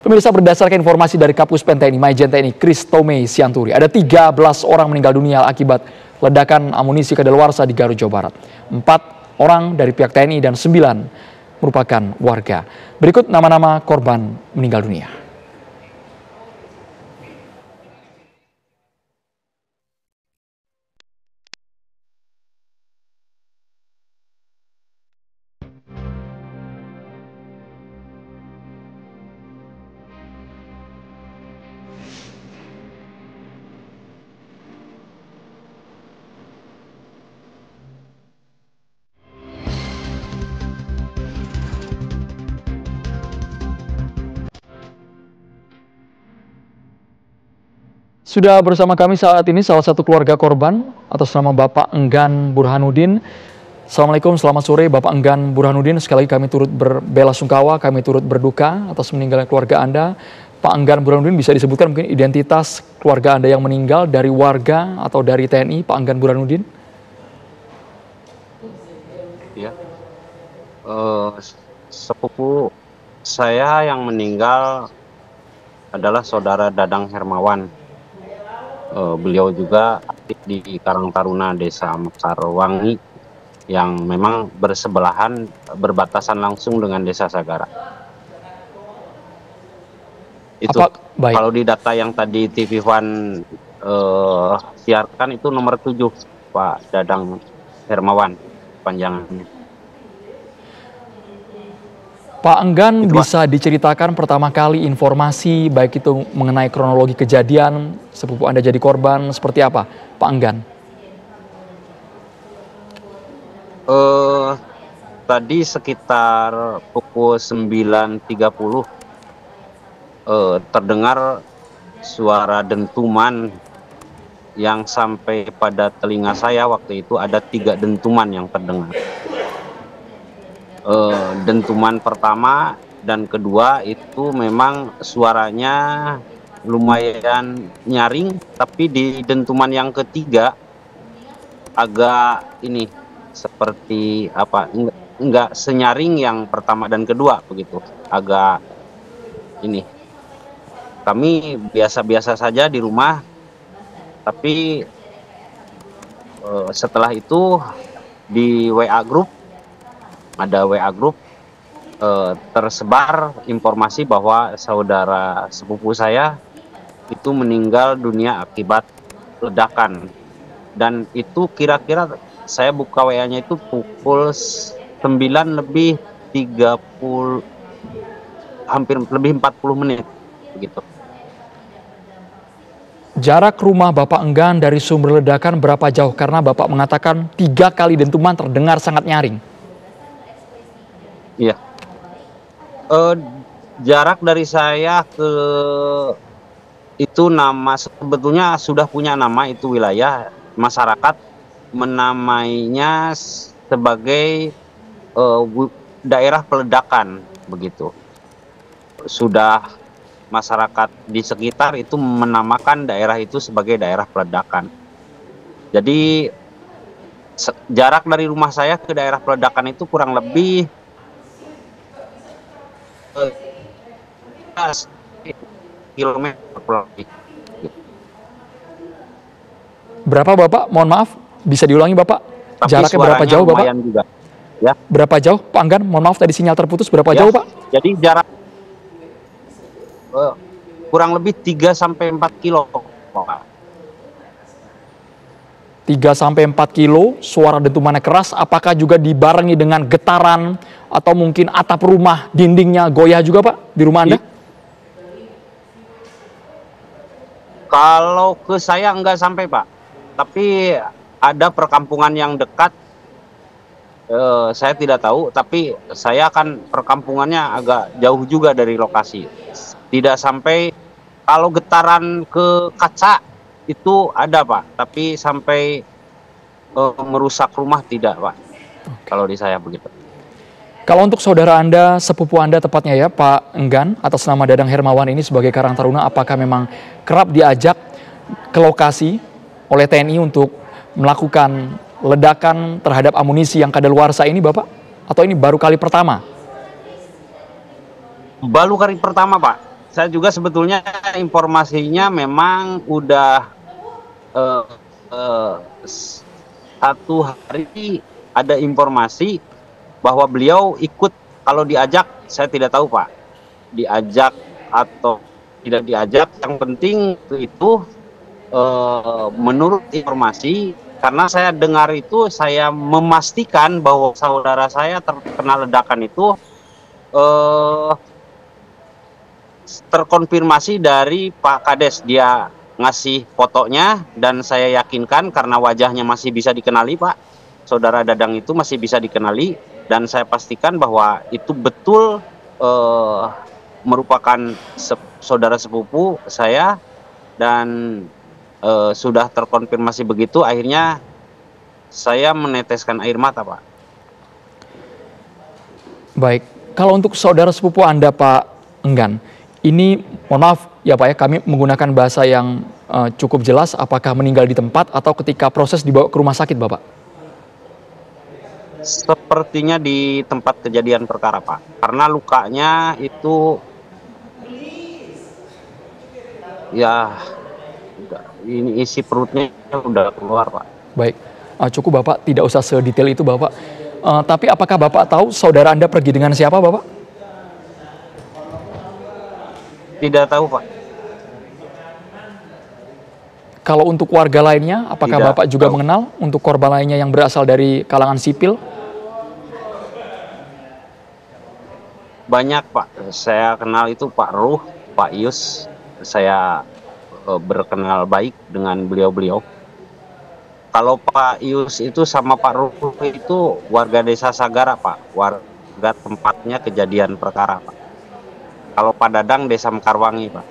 Pemirsa, berdasarkan informasi dari Kapus Pen TNI Majen TNI Christomey Sianturi, ada 13 orang meninggal dunia akibat ledakan amunisi kadaluarsa di Garut, Jawa Barat. 4 orang dari pihak TNI dan 9 merupakan warga. Berikut nama-nama korban meninggal dunia. Sudah bersama kami saat ini salah satu keluarga korban atas nama Bapak Enggan Burhanuddin. Assalamualaikum, selamat sore Bapak Enggan Burhanuddin. Sekali lagi kami turut berbela-sungkawa, kami turut berduka atas meninggalnya keluarga Anda. Pak Enggan Burhanuddin, bisa disebutkan mungkin identitas keluarga Anda yang meninggal dari warga atau dari TNI, Pak Enggan Burhanuddin? Ya, sepupu saya yang meninggal adalah saudara Dadang Hermawan. Beliau juga aktif di Karang Taruna Desa Mekarwangi yang memang bersebelahan, berbatasan langsung dengan Desa Sagara. Itu Baik. Kalau di data yang tadi TV One siarkan itu nomor 7 Pak Dadang Hermawan panjangannya. Pak Enggan, bisa diceritakan pertama kali informasi baik itu mengenai kronologi kejadian sepupu Anda jadi korban seperti apa, Pak Enggan? Tadi sekitar pukul 9.30 terdengar suara dentuman yang sampai pada telinga saya waktu itu ada 3 dentuman yang terdengar. Dentuman pertama dan kedua itu memang suaranya lumayan nyaring, tapi di dentuman yang ketiga agak ini seperti apa, enggak senyaring yang pertama dan kedua begitu, agak ini. Kami biasa-biasa saja di rumah, tapi setelah itu di WA group tersebar informasi bahwa saudara sepupu saya itu meninggal dunia akibat ledakan. Dan itu kira-kira saya buka WA-nya itu pukul 9:30, hampir lebih 40 menit begitu. Jarak rumah Bapak Enggan dari sumber ledakan berapa jauh? Karena Bapak mengatakan 3 kali dentuman terdengar sangat nyaring. Iya. Jarak dari saya ke itu nama sebetulnya sudah punya nama, itu wilayah, masyarakat menamainya sebagai daerah peledakan begitu. Sudah masyarakat di sekitar itu menamakan daerah itu sebagai daerah peledakan. Jadi jarak dari rumah saya ke daerah peledakan itu kurang lebih kilometer. Berapa Bapak? Mohon maaf, bisa diulangi Bapak? Tapi jaraknya berapa jauh Bapak? Juga, ya. Berapa jauh Pak Enggan? Mohon maaf tadi sinyal terputus, berapa jauh Pak? Jadi jarak kurang lebih 3-4 kilo Pak. 3-4 kilo, suara dentumannya keras, apakah juga dibarengi dengan getaran atau mungkin atap rumah, dindingnya goyah juga Pak di rumah Anda? Kalau ke saya enggak sampai Pak, tapi ada perkampungan yang dekat, saya tidak tahu, tapi saya kan perkampungannya agak jauh juga dari lokasi. Tidak sampai, kalau getaran ke kaca itu ada Pak, tapi sampai merusak rumah tidak Pak. Kalau di saya begitu. Kalau untuk saudara Anda, sepupu Anda tepatnya ya Pak Enggan, atas nama Dadang Hermawan ini sebagai Karang Taruna, apakah memang kerap diajak ke lokasi oleh TNI untuk melakukan ledakan terhadap amunisi yang kadaluarsa ini Bapak? Atau ini baru kali pertama? Baru kali pertama Pak. saya juga sebetulnya informasinya memang udah eh, eh, satu hari ada informasi bahwa beliau ikut, kalau diajak saya tidak tahu Pak, diajak atau tidak diajak, yang penting itu menurut informasi, karena saya dengar itu, saya memastikan bahwa saudara saya terkena ledakan itu eh, terkonfirmasi dari Pak Kades. Dia ngasih fotonya dan saya yakinkan karena wajahnya masih bisa dikenali Pak. Saudara Dadang itu masih bisa dikenali dan saya pastikan bahwa itu betul merupakan saudara sepupu saya dan sudah terkonfirmasi begitu, akhirnya saya meneteskan air mata Pak. Baik, kalau untuk saudara sepupu Anda Pak Enggan, ini mohon maaf ya Pak ya, kami menggunakan bahasa yang cukup jelas, apakah meninggal di tempat atau ketika proses dibawa ke rumah sakit Bapak? Sepertinya di tempat kejadian perkara Pak, karena lukanya itu ya ini isi perutnya udah keluar Pak. Baik, cukup Bapak, tidak usah sedetail itu Bapak. Tapi apakah Bapak tahu saudara Anda pergi dengan siapa Bapak? Tidak tahu Pak. Kalau untuk warga lainnya, apakah Tidak Bapak juga tahu. mengenal untuk korban lainnya yang berasal dari kalangan sipil? Banyak Pak, saya kenal itu Pak Ruh, Pak Yus, saya berkenal baik dengan beliau-beliau. Kalau Pak Yus itu sama Pak Ruh itu warga desa Sagara Pak, warga tempatnya kejadian perkara Pak. Kalau Pak Dadang desa Mekarwangi Pak.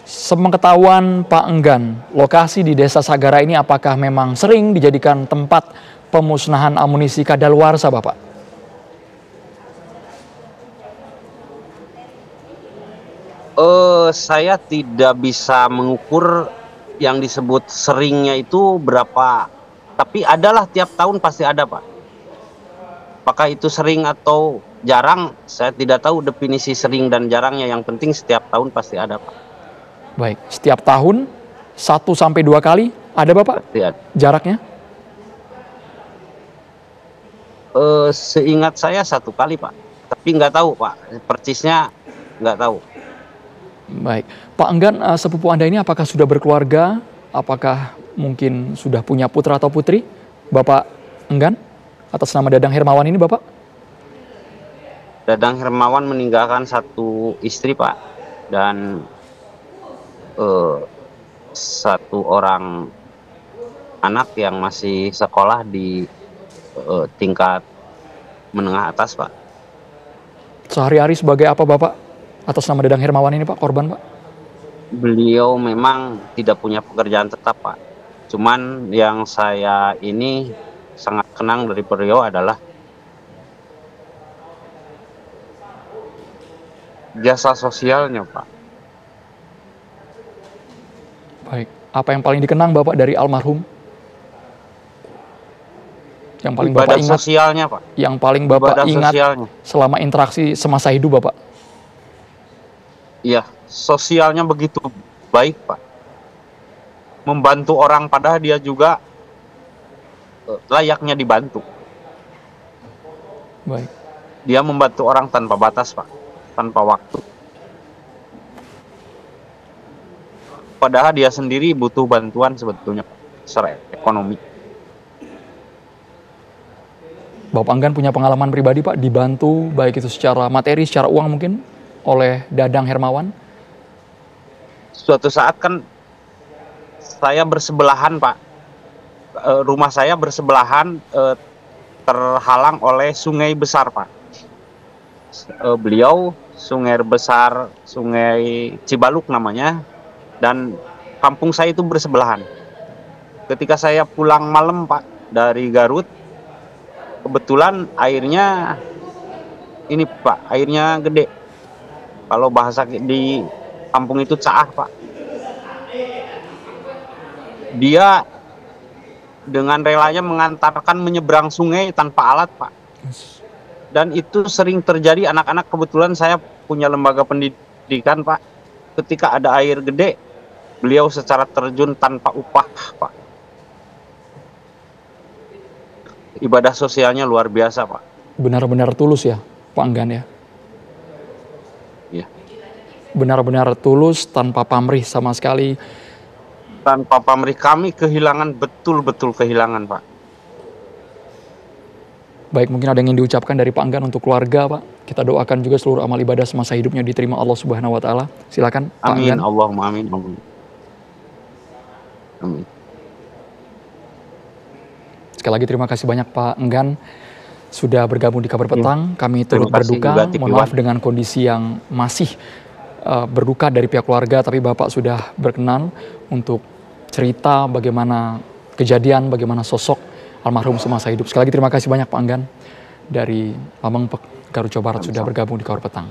Sepengetahuan Pak Enggan, lokasi di desa Sagara ini apakah memang sering dijadikan tempat pemusnahan amunisi kadaluarsa Bapak? Saya tidak bisa mengukur yang disebut seringnya itu berapa, tapi adalah tiap tahun pasti ada Pak. Apakah itu sering atau jarang, saya tidak tahu definisi sering dan jarangnya, yang penting setiap tahun pasti ada Pak. Baik, setiap tahun 1 sampai 2 kali ada Bapak? Pasti ada. Jaraknya? Seingat saya 1 kali Pak, tapi nggak tahu Pak, persisnya nggak tahu. Baik, Pak Enggan, sepupu Anda ini apakah sudah berkeluarga? Apakah mungkin sudah punya putra atau putri? Bapak Enggan, atas nama Dadang Hermawan ini Bapak? Dadang Hermawan meninggalkan 1 istri Pak, dan 1 orang anak yang masih sekolah di tingkat menengah atas Pak. Sehari-hari sebagai apa Bapak? Atas nama Dadang Hermawan ini Pak, korban Pak? Beliau memang tidak punya pekerjaan tetap Pak. Cuman yang saya ini sangat kenang dari beliau adalah jasa sosialnya Pak. Baik, apa yang paling dikenang Bapak dari almarhum? Yang paling Bapak Ibadah ingat? sosialnya Pak. Yang paling Bapak Ibadah ingat sosialnya. selama interaksi semasa hidup Bapak? Iya, sosialnya begitu baik Pak. Membantu orang, padahal dia juga layaknya dibantu. Baik. Dia membantu orang tanpa batas Pak, tanpa waktu. Padahal dia sendiri butuh bantuan sebetulnya Pak, secara ekonomi. Bapak Enggan punya pengalaman pribadi Pak, dibantu baik itu secara materi, secara uang mungkin oleh Dadang Hermawan? Suatu saat kan saya bersebelahan Pak, rumah saya bersebelahan, terhalang oleh sungai besar Pak. Beliau sungai besar, Sungai Cibaluk namanya, dan kampung saya itu bersebelahan. Ketika saya pulang malam Pak dari Garut, kebetulan airnya ini Pak, airnya gede. Kalau bahasa di kampung itu caah Pak. Dia dengan relanya mengantarkan menyeberang sungai tanpa alat Pak. Dan itu sering terjadi, anak-anak, kebetulan saya punya lembaga pendidikan kan Pak, ketika ada air gede, beliau secara terjun tanpa upah Pak. Ibadah sosialnya luar biasa Pak. Benar-benar tulus ya Pak Enggan ya? Ya. Benar-benar tulus tanpa pamrih sama sekali. Tanpa pamrih, kami kehilangan, betul-betul kehilangan Pak. Baik, mungkin ada yang ingin diucapkan dari Pak Enggan untuk keluarga Pak. Kita doakan juga seluruh amal ibadah semasa hidupnya diterima Allah Subhanahu wa Ta'ala. Silakan Pak Amin, Enggan. Allahumma amin. Amin. Sekali lagi terima kasih banyak Pak Enggan sudah bergabung di Kabar Petang. Kami turut Terima kasih berduka, juga, TV mohon maaf dengan kondisi yang masih berduka dari pihak keluarga, tapi Bapak sudah berkenan untuk cerita bagaimana kejadian, bagaimana sosok almarhum semasa hidup. Sekali lagi terima kasih banyak Pak Enggan dari Lambang Garut Jawa Barat sudah bergabung di Kabar Petang.